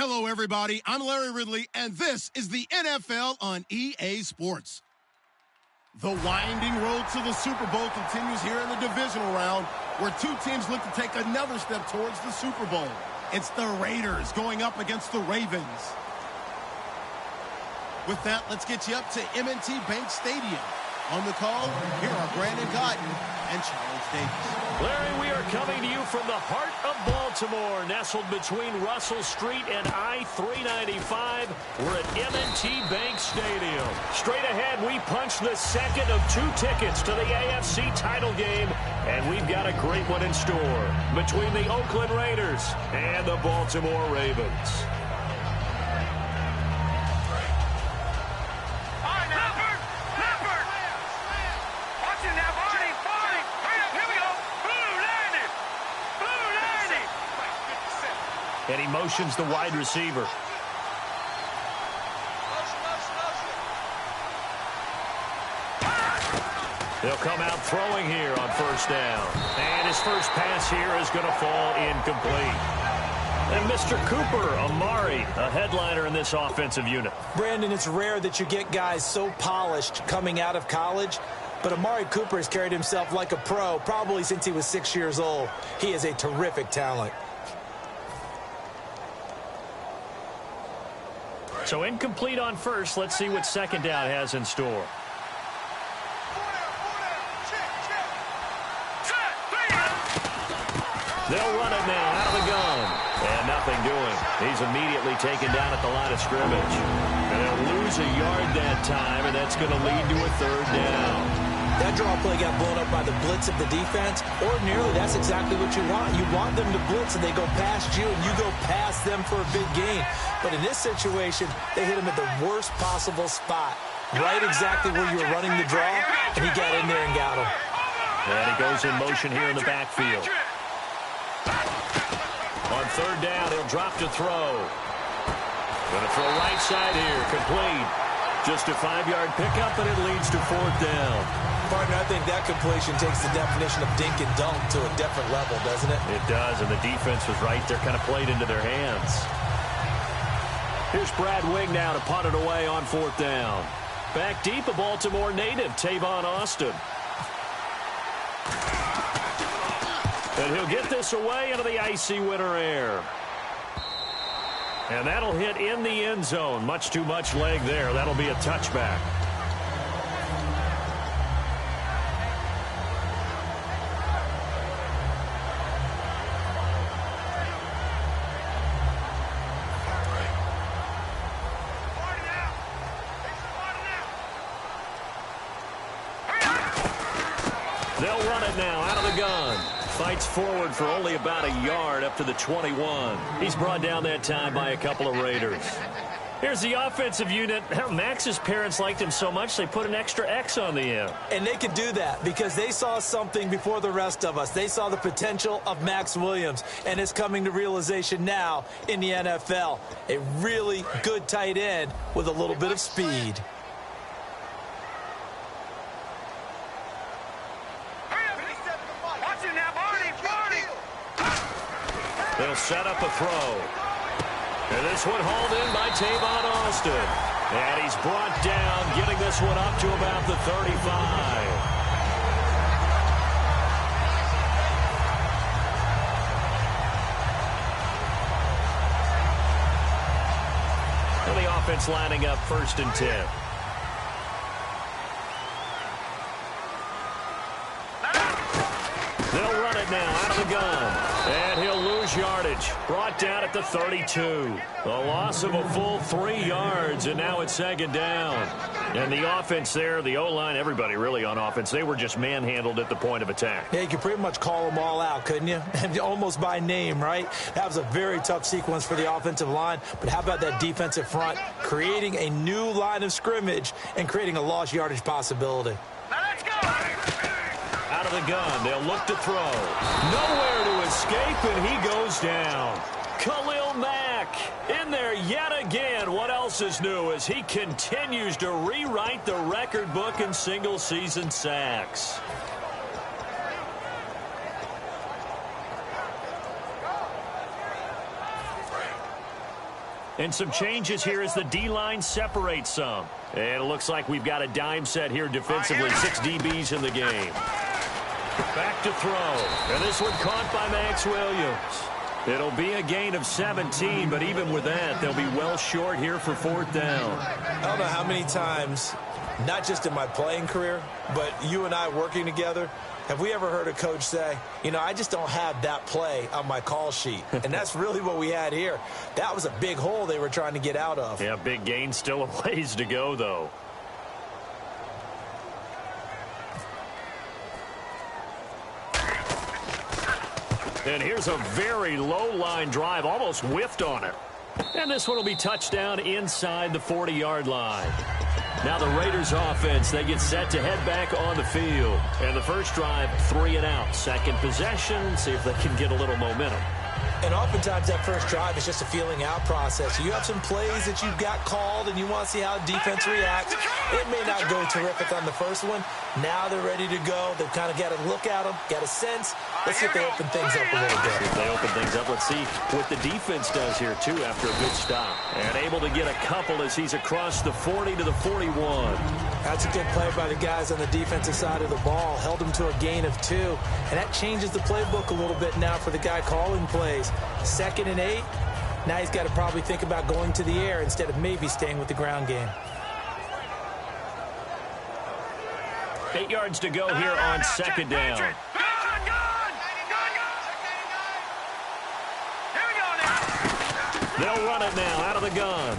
Hello, everybody. I'm Larry Ridley, and this is the NFL on EA Sports. The winding road to the Super Bowl continues here in the divisional round, where two teams look to take another step towards the Super Bowl. It's the Raiders going up against the Ravens. With that, let's get you up to M&T Bank Stadium. On the call, here are Brandon Cotton and Charles Davis. Larry, we are coming to you from the heart of Baltimore, nestled between Russell Street and I-395. We're at M&T Bank Stadium. Straight ahead, we punch the second of two tickets to the AFC title game, and we've got a great one in store between the Oakland Raiders and the Baltimore Ravens. And he motions the wide receiver. They'll come out throwing here on first down. And his first pass here is going to fall incomplete. And Mr. Cooper, Amari, a headliner in this offensive unit. Brandon, it's rare that you get guys so polished coming out of college. But Amari Cooper has carried himself like a pro probably since he was 6 years old. He is a terrific talent. So incomplete on first. Let's see what second down has in store. They'll run it now out of the gun. And nothing doing. He's immediately taken down at the line of scrimmage. And they'll lose a yard that time, and that's going to lead to a third down. That draw play got blown up by the blitz of the defense. Ordinarily, that's exactly what you want. You want them to blitz, and they go past you, and you go past them for a big gain. But in this situation, they hit him at the worst possible spot. Right exactly where you were running the draw, and he got in there and got him. And he goes in motion here in the backfield. On third down, he'll drop to throw. Going to throw right side here, complete. Just a 5-yard pickup, and it leads to fourth down. Partner, I think that completion takes the definition of dink and dunk to a different level, doesn't it? It does, and the defense was right there, kind of played into their hands. Here's Brad Wing now to punt it away on fourth down. Back deep, a Baltimore native, Tavon Austin. And he'll get this away into the icy winter air. And that'll hit in the end zone. Much too much leg there. That'll be a touchback. They'll run it now out of the gun. Fights forward for only about a yard up to the 21. He's brought down that time by a couple of Raiders. Here's the offensive unit. Max's parents liked him so much they put an extra X on the end. And they could do that because they saw something before the rest of us. They saw the potential of Max Williams, and it's coming to realization now in the NFL. A really good tight end with a little bit of speed. They'll set up a throw. And this one hauled in by Tavon Austin. And he's brought down, getting this one up to about the 35. And the offense lining up 1st and 10. They'll run it now out of the gun. And he'll lose yardage. Brought down at the 32. A loss of a full 3 yards, and now it's 2nd down. And the offense there, the O-line, everybody really on offense, they were just manhandled at the point of attack. Yeah, you could pretty much call them all out, couldn't you? Almost by name, right? That was a very tough sequence for the offensive line. But how about that defensive front creating a new line of scrimmage and creating a lost yardage possibility? Now let's go! Out of the gun, they'll look to throw. Nowhere to escape, and he goes down. Khalil Mack in there yet again. What else is new as he continues to rewrite the record book in single-season sacks. And some changes here as the D-line separates some. And it looks like we've got a dime set here defensively. 6 DBs in the game. Back to throw. And this one caught by Max Williams. It'll be a gain of 17, but even with that, they'll be well short here for 4th down. I don't know how many times, not just in my playing career, but you and I working together, have we ever heard a coach say, you know, I just don't have that play on my call sheet? And that's really what we had here. That was a big hole they were trying to get out of. Yeah, big gain, still a ways to go, though. And here's a very low line drive, almost whiffed on it. And this one will be touchdown inside the 40-yard line. Now the Raiders offense, they get set to head back on the field. And the first drive, 3 and out. Second possession, see if they can get a little momentum. And oftentimes that first drive is just a feeling out process. You have some plays that you've got called and you want to see how defense reacts. It may not go terrific on the first one. Now they're ready to go. They've kind of got to look at them, got a sense. Let's see if they open things up a little bit. If they open things up, let's see what the defense does here, too, after a good stop. And able to get a couple as he's across the 40 to the 41. That's a good play by the guys on the defensive side of the ball. Held them to a gain of 2. And that changes the playbook a little bit now for the guy calling plays. 2nd and 8. Now he's got to probably think about going to the air instead of maybe staying with the ground game. 8 yards to go here on 2nd down. They'll run it now out of the gun.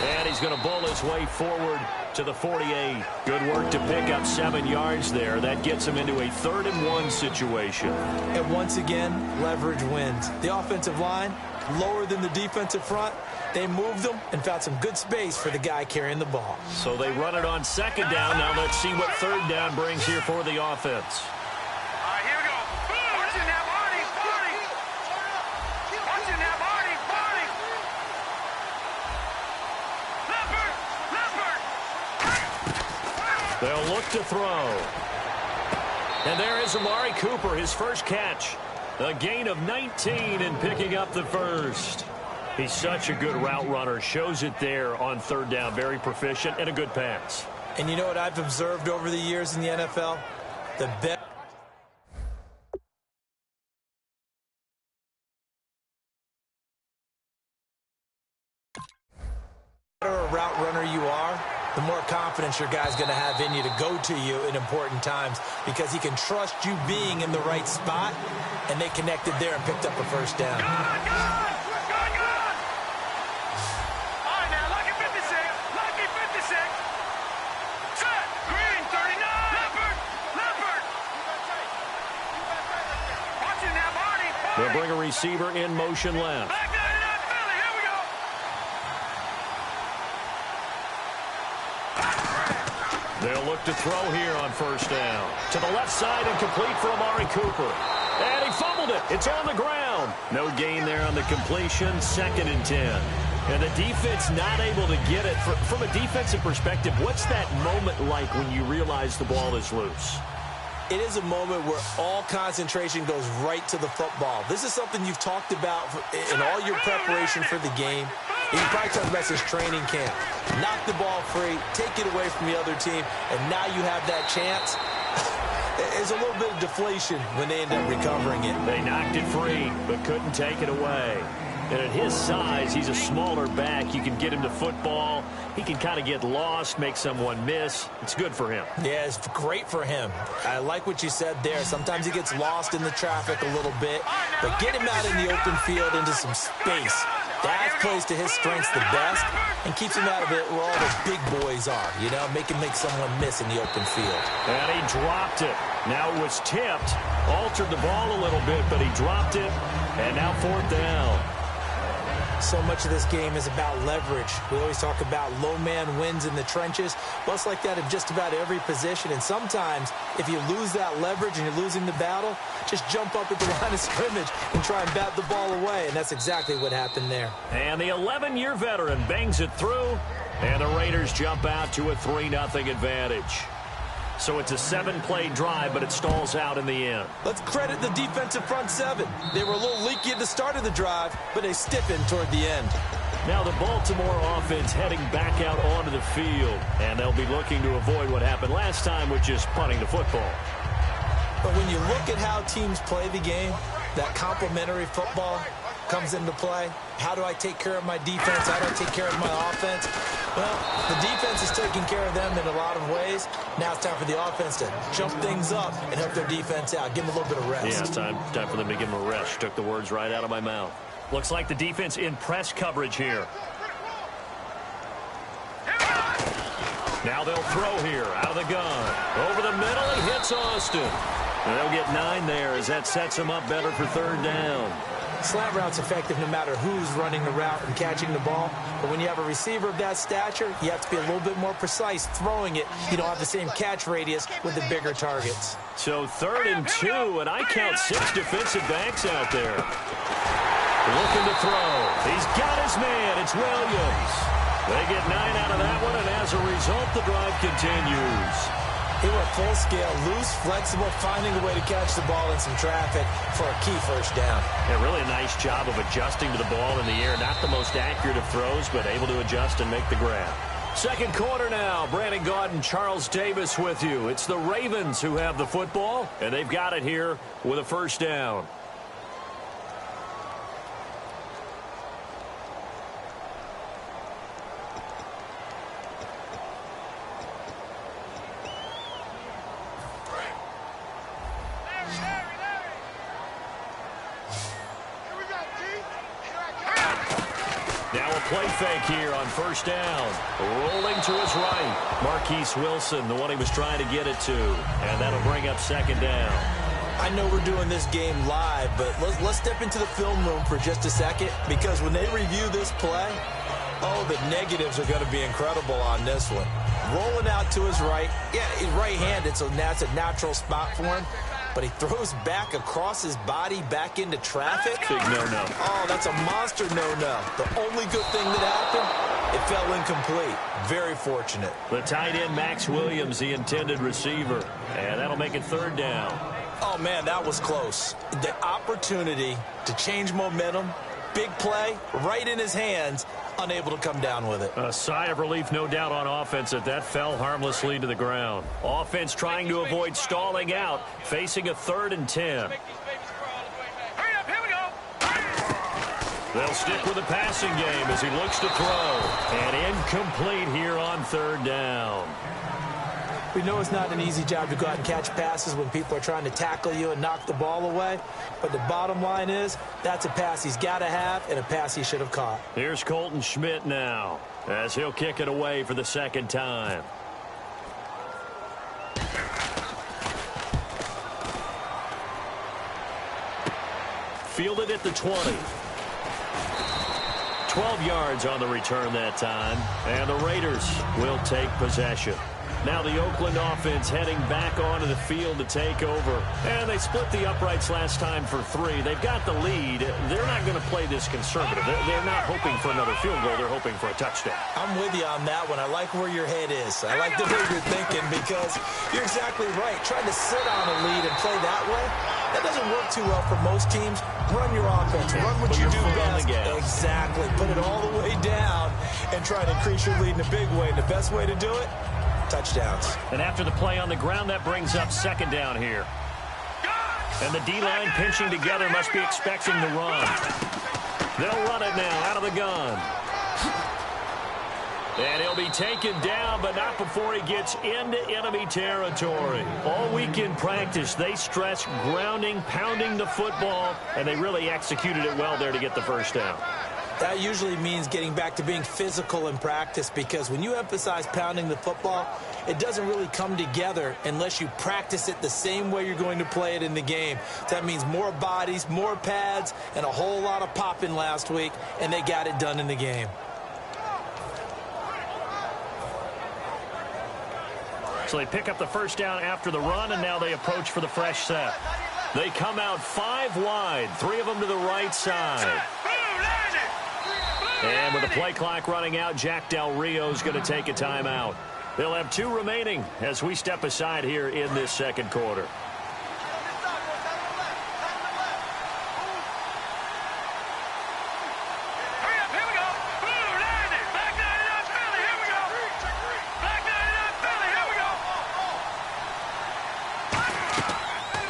And he's going to bowl his way forward to the 48. Good work to pick up 7 yards there. That gets him into a 3rd and 1 situation. And once again, leverage wins. The offensive line, lower than the defensive front. They moved them and found some good space for the guy carrying the ball. So they run it on 2nd down. Now let's see what 3rd down brings here for the offense. They'll look to throw. And there is Amari Cooper, his first catch. A gain of 19 and picking up the first. He's such a good route runner. Shows it there on 3rd down. Very proficient and a good pass. And you know what I've observed over the years in the NFL? The best route runner you are, the more confidence your guy's going to have in you to go to you in important times because he can trust you being in the right spot, and they connected there and picked up a first down. They'll bring a receiver in motion left. They'll look to throw here on 1st down. To the left side and complete for Amari Cooper. And he fumbled it. It's on the ground. No gain there on the completion. 2nd and 10. And the defense not able to get it. From a defensive perspective, what's that moment like when you realize the ball is loose? It is a moment where all concentration goes right to the football. This is something you've talked about in all your preparation for the game. You probably talked about this training camp. Knock the ball free, take it away from the other team, and now you have that chance. There's a little bit of deflation when they end up recovering it. They knocked it free, but couldn't take it away. And at his size, he's a smaller back. You can get him to football. He can kind of get lost, make someone miss. It's good for him. Yeah, it's great for him. I like what you said there. Sometimes he gets lost in the traffic a little bit, but get him out in the open field into some space. That plays to his strengths the best and keeps him out of it where all the big boys are, you know, make someone miss in the open field. And he dropped it. Now it was tipped, altered the ball a little bit, but he dropped it, and now 4th down. So much of this game is about leverage. We always talk about low man wins in the trenches. Well, it's like that in just about every position. And sometimes, if you lose that leverage and you're losing the battle, just jump up at the line of scrimmage and try and bat the ball away. And that's exactly what happened there. And the 11-year veteran bangs it through. And the Raiders jump out to a 3-0 advantage. So it's a 7-play drive, but it stalls out in the end. Let's credit the defensive front seven. They were a little leaky at the start of the drive, but they stiffened toward the end. Now the Baltimore offense heading back out onto the field, and they'll be looking to avoid what happened last time, which is punting the football. But when you look at how teams play the game, that complementary football comes into play. How do I take care of my defense? How do I take care of my offense? Well, the defense is taking care of them in a lot of ways. Now it's time for the offense to jump things up and help their defense out. Give them a little bit of rest. Yeah, it's time for them to give them a rest. You took the words right out of my mouth. Looks like the defense in press coverage here. Now they'll throw here out of the gun. Over the middle, he hits Austin. And they'll get 9 there as that sets them up better for 3rd down. Slant route's effective no matter who's running the route and catching the ball. But when you have a receiver of that stature, you have to be a little bit more precise throwing it. You don't have the same catch radius with the bigger targets. So 3rd and 2, and I count 6 defensive backs out there. Looking to throw. He's got his man. It's Williams. They get 9 out of that one, and as a result, the drive continues. They were full scale, loose, flexible, finding a way to catch the ball in some traffic for a key 1st down. Yeah, really a nice job of adjusting to the ball in the air. Not the most accurate of throws, but able to adjust and make the grab. 2nd quarter now. Brandon Gaudin, Charles Davis with you. It's the Ravens who have the football, and they've got it here with a 1st down. Play fake here on 1st down. Rolling to his right. Marquise Wilson, the one he was trying to get it to. And that'll bring up 2nd down. I know we're doing this game live, but let's step into the film room for just a second, because when they review this play, oh, the negatives are going to be incredible on this one. Rolling out to his right. Yeah, he's right-handed, so that's a natural spot for him. But he throws back across his body back into traffic. Big no-no. Oh, that's a monster no-no. The only good thing that happened, it fell incomplete. Very fortunate. The tight end, Max Williams, the intended receiver. And that'll make it 3rd down. Oh, man, that was close. The opportunity to change momentum, big play, right in his hands, unable to come down with it. A sigh of relief, no doubt, on offense that fell harmlessly to the ground. Offense trying to avoid stalling out, facing a 3rd and 10. They'll stick with the passing game as he looks to throw. And incomplete here on 3rd down. We know it's not an easy job to go out and catch passes when people are trying to tackle you and knock the ball away. But the bottom line is, that's a pass he's got to have and a pass he should have caught. Here's Colton Schmidt now as he'll kick it away for the 2nd time. Fielded at the 20. 12 yards on the return that time. And the Raiders will take possession. Now the Oakland offense heading back onto the field to take over. And they split the uprights last time for 3. They've got the lead. They're not going to play this conservative. They're not hoping for another field goal. They're hoping for a touchdown. I'm with you on that one. I like where your head is. I like the way you're thinking, because you're exactly right. Trying to sit on a lead and play that way, that doesn't work too well for most teams. Run your offense. Run what you do best. Exactly. Put it all the way down and try to increase your lead in a big way. And the best way to do it, touchdowns. And after the play on the ground, that brings up 2nd down here. And the D-line pinching together, must be expecting the run. They'll run it now out of the gun. And he'll be taken down, but not before he gets into enemy territory. All week in practice, they stress grounding, pounding the football, and they really executed it well there to get the 1st down. That usually means getting back to being physical in practice, because when you emphasize pounding the football, it doesn't really come together unless you practice it the same way you're going to play it in the game. That means more bodies, more pads, and a whole lot of popping last week, and they got it done in the game. So they pick up the 1st down after the run, and now they approach for the fresh set. They come out 5 wide, 3 of them to the right side. And with the play clock running out, Jack Del Rio is going to take a timeout. They'll have 2 remaining as we step aside here in this second quarter.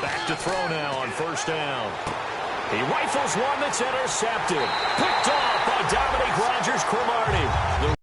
Back to throw now on first down. He rifles one that's intercepted. Picked off by Dominique Rodgers-Cromartie.